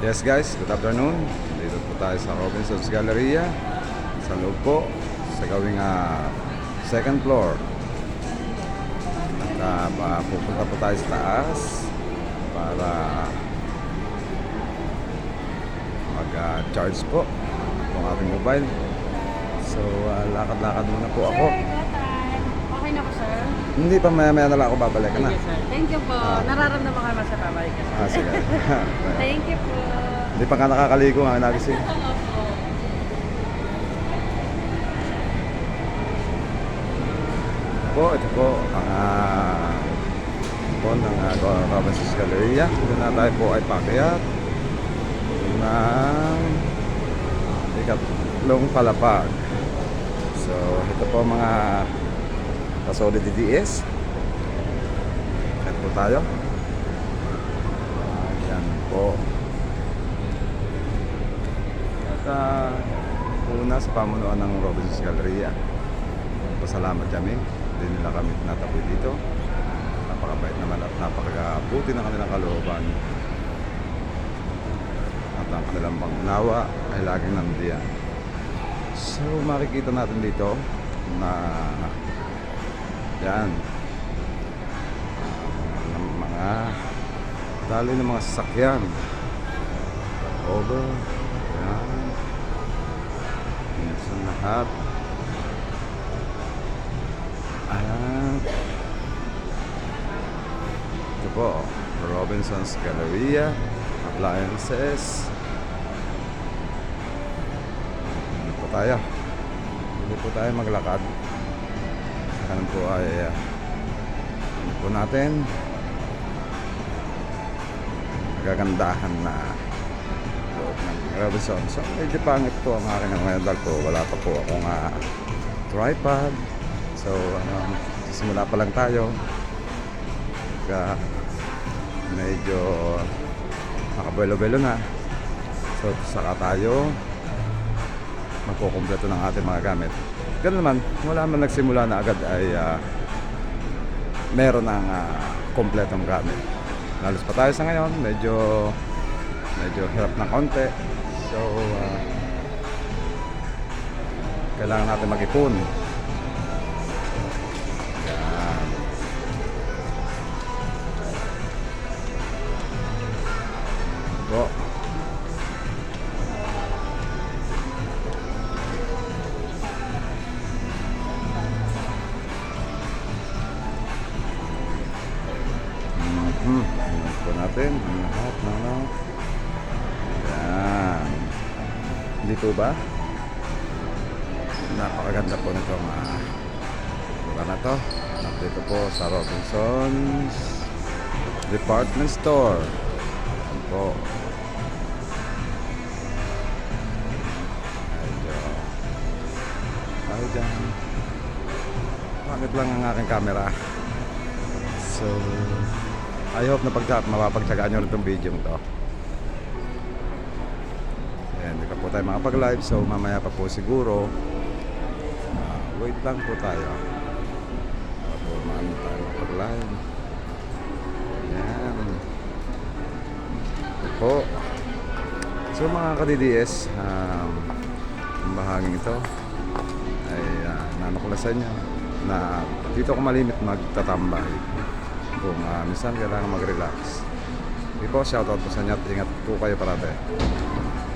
Yes guys, good afternoon. Dito po tayo sa Robinson's Galleria. Sa loob po, sa gawing second floor. At pupunta po tayo sa taas para mag-charge po ng ating mobile. So, lakad-lakad muna po ako. Sir, go time. Okay na po, sir? Hindi pa, maya-maya na lang ako babalik na. Thank you, sir. Thank you po. Nararamdaman ko naman sa babalik ka, sir. Sige. Thank you po. Hindi pa nga nakakaligo nga nagising. Opo. Ito po ang ng Robinson's Galleria. Dito na tayo po ay pakyat ng ikatlong palapag. So, ito po mga kasolid DDS. Ito po tayo. Ayan po. At una sa pamunuan ng Robinson's Galleria. Pasalamat kami. Hindi nila kami tinataboy dito. Napakabait naman at napakabuti ng kanilang kalooban. At ang kanilang pangunawa ay laging nandiyan. So makikita natin dito na yan ng mga daloy ng mga sasakyan. Over. Yan. Sa lahat. Ayan. Ito po, Robinson's Galleria, appliances. Dito po tayo. Dito po tayo maglakad. Sa kanan po ay ano po natin, nagagandahan na loob ng Robinson. So medyo pangit po ang akin ngayon dahil po wala pa po akong tripod. So, simula pa lang tayo. Medyo nakabelo-belo na. So, saka tayo magkukumpleto ng ating mga gamit. Ganun naman, wala man nagsimula na agad ay meron ng kumpletong gamit. Lalos pa tayo sa ngayon, medyo hirap ng konti. So, kailangan natin mag-ipon. Po. Ayan po natin ang lahat ng yan. Dito ba? Napakaganda po nitong lugar na to. Dito po sa Robinson's Department Store. Ayan po. Tayo dyan. Pangit lang ang aking camera. So I hope na mapapagtsagaan nyo rin itong video to. Ayan, hindi pa po tayo makapag-live. So mamaya pa po siguro. Wait lang po tayo. Para po maano tayo makapag-live. Ayan. Ito po. So mga ka-DDS, ang bahaging ito ay nanuklasan nyo na dito ako malimit magtatambay kung minsan kailangan mag-relax. Ito po, shoutout po sa inyo at ingat po kayo parate.